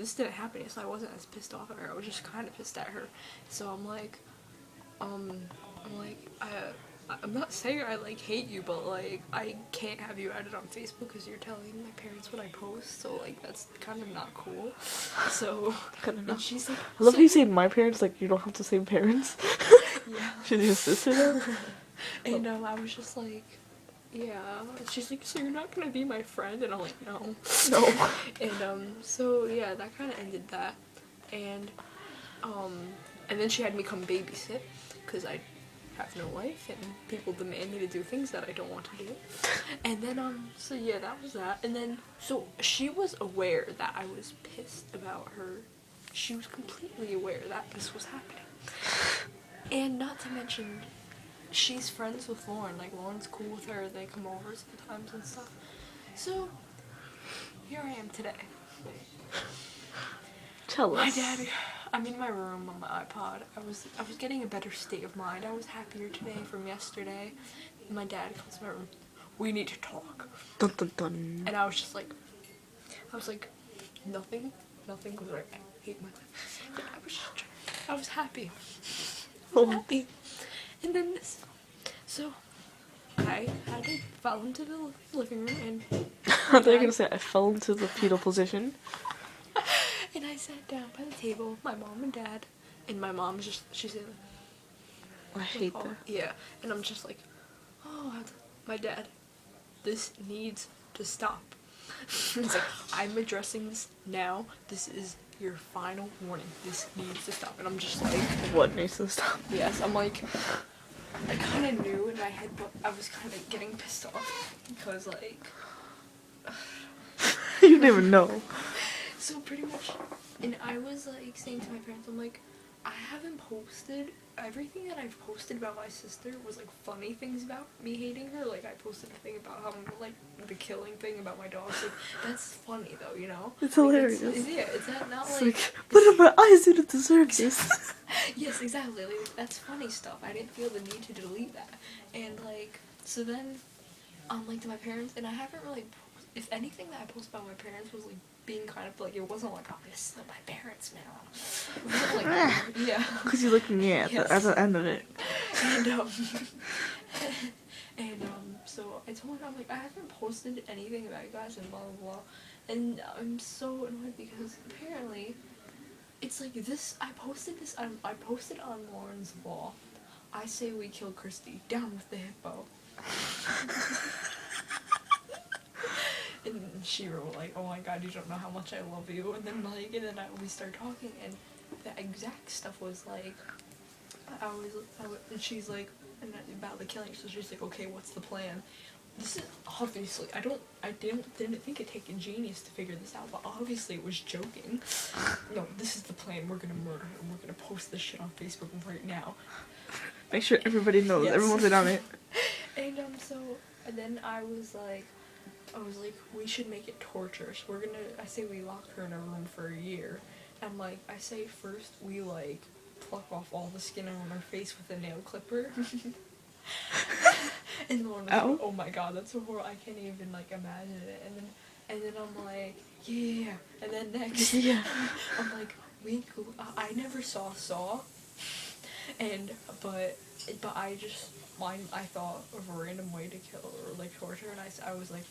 this didn't happen, so I wasn't as pissed off at her. I was just kind of pissed at her. So I'm like, I'm not saying I like hate you, but like I can't have you added on Facebook because you're telling my parents what I post. So like that's kind of not cool. So and she's like, I love how you say my parents, like you don't have the same parents. yeah. She's your sister though. And I was just like, yeah. She's like, so you're not gonna be my friend? And I'm like, no. No. And so yeah, that kind of ended that. And and then she had me come babysit because I have no life and people demand me to do things that I don't want to do. And then so yeah, that was that. And then so she was aware that I was pissed about her. She was completely aware that this was happening. And not to mention, she's friends with Lauren. Like, Lauren's cool with her. They come over sometimes and stuff. So, here I am today. Tell My us. dad, I'm in my room on my iPod. I was getting a better state of mind. I was happier today from yesterday. My dad comes to my room. We need to talk. Dun dun dun. And I was like, nothing was right. I hate my life. But I was happy. Happy. And then this. So, I had to fall into the living room and I thought you were gonna say I fell into the fetal position. and I sat down by the table, my mom and dad, and my mom's just, she's in. I hate that. Yeah, and I'm just like, oh, my dad, this needs to stop. He's like, I'm addressing this now. This is your final warning. This needs to stop. And I'm just like, What needs to stop? yes, I'm like, I kind of knew in my head, but I was kind of getting pissed off because, like, You didn't even know. so pretty much, and I was like saying to my parents, I'm like, I haven't posted, everything that I've posted about my sister was like funny things about me hating her. Like I posted a thing about how, like, the killing thing about my dogs. Like, that's funny though, you know? It's like, hilarious. Yeah, is that not It's like what did my eyes do to deserve this? yes, exactly. Like, that's funny stuff. I didn't feel the need to delete that. And like, so then, like, to my parents, and I haven't really, if anything that I posted about my parents was like being kind of like, it wasn't like, oh, this is my parents now. It wasn't like, yeah. Because you're looking at the end of it. And so I told her, I'm like, I haven't posted anything about you guys and blah blah blah, and I'm so annoyed because apparently, it's like this. I posted on Lauren's wall. I say we killed Christy. Down with the hippo. And she wrote like, oh my god, you don't know how much I love you. And then we started talking, and the exact stuff was like, and she's like, and about the killing. So she's like, okay, what's the plan? This is obviously, I didn't think it'd take a genius to figure this out, but obviously it was joking. No, this is the plan. We're gonna murder her. We're gonna post this shit on Facebook right now. Make sure everybody knows. Yes. Everyone's in on it. And then I was like, we should make it torture. So I say we lock her in a room for a year. And like, I say first we like pluck off all the skin on her face with a nail clipper. And Lauren was like, oh my god, that's so horrible. I can't even like imagine it. And then I'm like, yeah. And then next, yeah. I'm like, I never saw Saw. But I thought of a random way to kill or like torture, and I was like,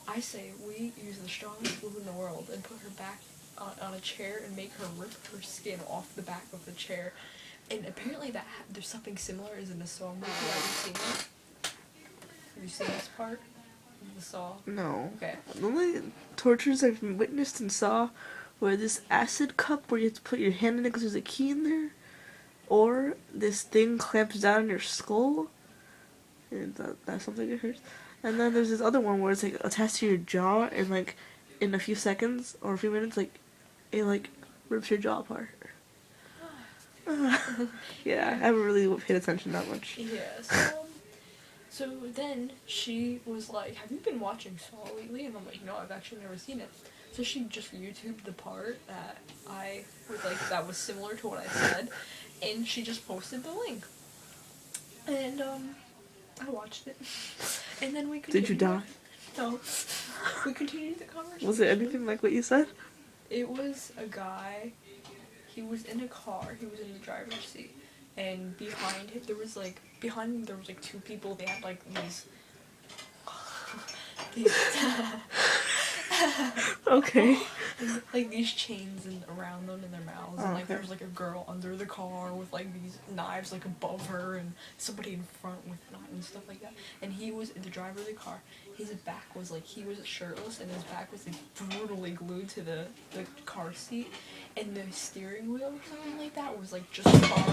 I say we use the strongest glue in the world and put her back on a chair and make her rip her skin off the back of the chair. And apparently there's something similar as in the Saw movie. Have you seen it? Have you seen this part of the Saw? No. Okay. The only tortures I've witnessed and saw were this acid cup where you have to put your hand in it because there's a key in there, or this thing clamps down on your skull, and that's something that hurts. And then there's this other one where it's like attached to your jaw, and like in a few seconds or a few minutes, like it like rips your jaw apart. Yeah, I haven't really paid attention that much. Yeah, so then she was like, have you been watching Saw lately? And I'm like, no, I've actually never seen it. So she just YouTubed the part that I was like, that was similar to what I said, and she just posted the link. And I watched it. And then we continued. Did you die? No. We continued the conversation. Was it anything like what you said? It was a guy. He was in a car. He was in the driver's seat, and behind him there was like two people. They had like these Okay. like these chains around them in their mouths, and like Okay. there was like a girl under the car with like these knives like above her, and somebody in front with knives and stuff like that. And he was the driver of the car. His back was like he was shirtless, and his back was like brutally glued to the car seat, and the steering wheel or something like that was like just far.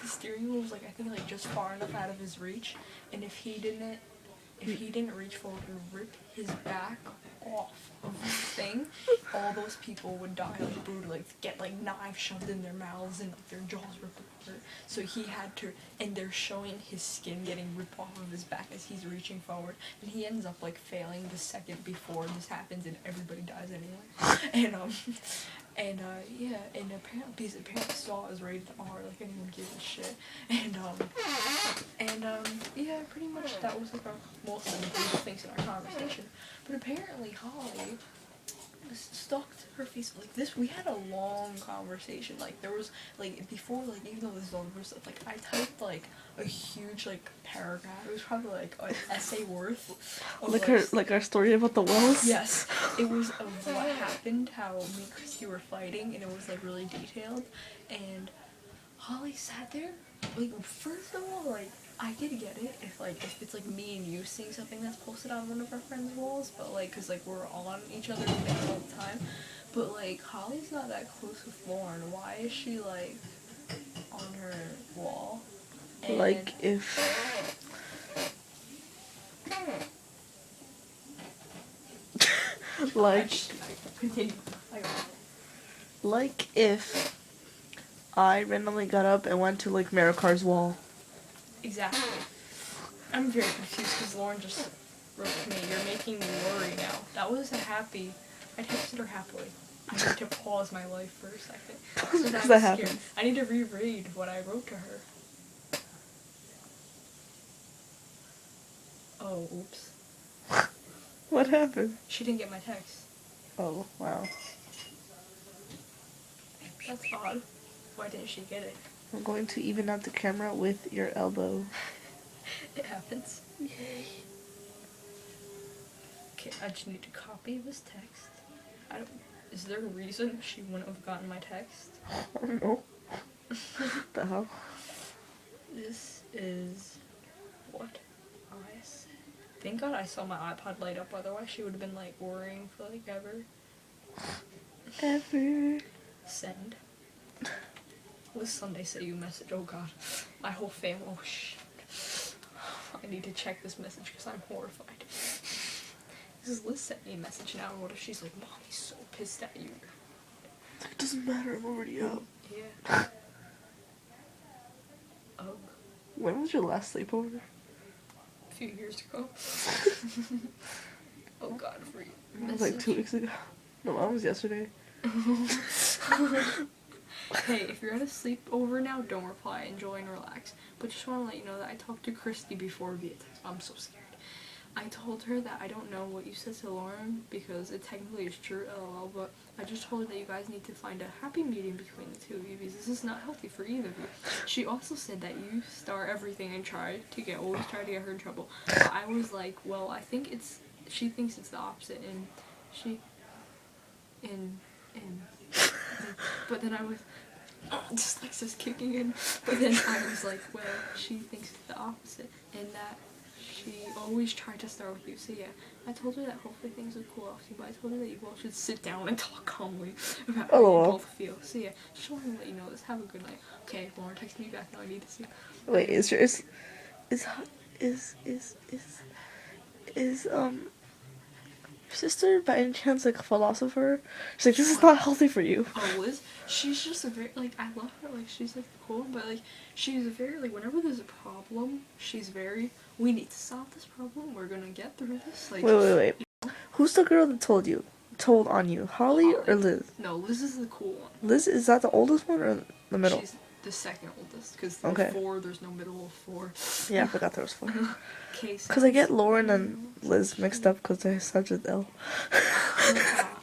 The steering wheel was like I think like just far enough out of his reach, and if he didn't reach forward and rip his back off of the thing, all those people would die like brutally, like get like knives shoved in their mouths and like their jaws ripped apart. So he had to, and they're showing his skin getting ripped off of his back as he's reaching forward, and he ends up like failing the second before this happens, and everybody dies anyway. Yeah, and apparently Saw is rated R, like anyone gives a shit, yeah, pretty much that was like our most of the things in our conversation. But apparently Holly stalked her face like this. We had a long conversation. Like there was like before, like even though this is all the stuff, like I typed like a huge like paragraph. It was probably like an essay worth. Of, Like our story about the wells. Yes, it was of what happened, how me and Christy were fighting, and it was like really detailed. And Holly sat there. Like first of all, like I could get it if it's like me and you seeing something that's posted on one of our friends' walls, but like cause like we're on each other's things all the time. But like Holly's not that close with Lauren. Why is she like on her wall? And Like if continue. like if I randomly got up and went to like Marikar's wall. Exactly. I'm very confused because Lauren just wrote to me, "You're making me worry now." That was a happy. I texted her happily. I need to pause my life for a second. Because that happens. I need to reread what I wrote to her. Oh, oops. What happened? She didn't get my text. Oh, wow. That's odd. Why didn't she get it? I'm going to even out the camera with your elbow. It happens. Yay. Okay, I just need to copy this text. Is there a reason she wouldn't have gotten my text? I don't know. The hell? This is what I said. Thank God I saw my iPod light up, otherwise she would have been like worrying for like ever. Ever. Send. What does Sunday say you message? Oh God. My whole family. Oh shit. I need to check this message because I'm horrified. This is Liz sent me a message now. What if she's like, "Mommy's so pissed at you"? It doesn't matter, I'm already up. Yeah. Oh. When was your last sleepover? A few years ago. Oh God, for you. It was like 2 weeks ago. No, mine was yesterday. Hey, if you're at a sleepover now, don't reply. Enjoy and relax. But just want to let you know that I talked to Christy before via text. I'm so scared. I told her that I don't know what you said to Lauren because it technically is true, lol, but I just told her that you guys need to find a happy medium between the two of you because this is not healthy for either of you. She also said that you star everything and always try to get her in trouble. But I was like, well, I think she thinks it's the opposite, but then I was, dyslexia kicking in, but then I was like, well, she thinks it's the opposite, and that she always tried to start with you. So yeah, I told her that hopefully things will cool off soon, but I told her that you all should sit down and talk calmly about how you both feel. So yeah, just wanted to let you know this. Have a good night. Okay, Lauren texted me back now. I need to see. Wait, is your sister by any chance like a philosopher? She's like, this is not healthy for you. Oh, Liz, she's just a very, like, I love her, like, she's, like, cool, but, like, she's very, like, whenever there's a problem, she's very, we need to solve this problem, we're gonna get through this, like... Wait. Who's the girl that told on you? Holly or Liz? No, Liz is the cool one. Liz, is that the oldest one or the middle? the second oldest, because Okay. there's 4, there's no middle of 4. Yeah, I forgot there was 4. Case. Because I get Lauren and Liz mixed up because they're such an L.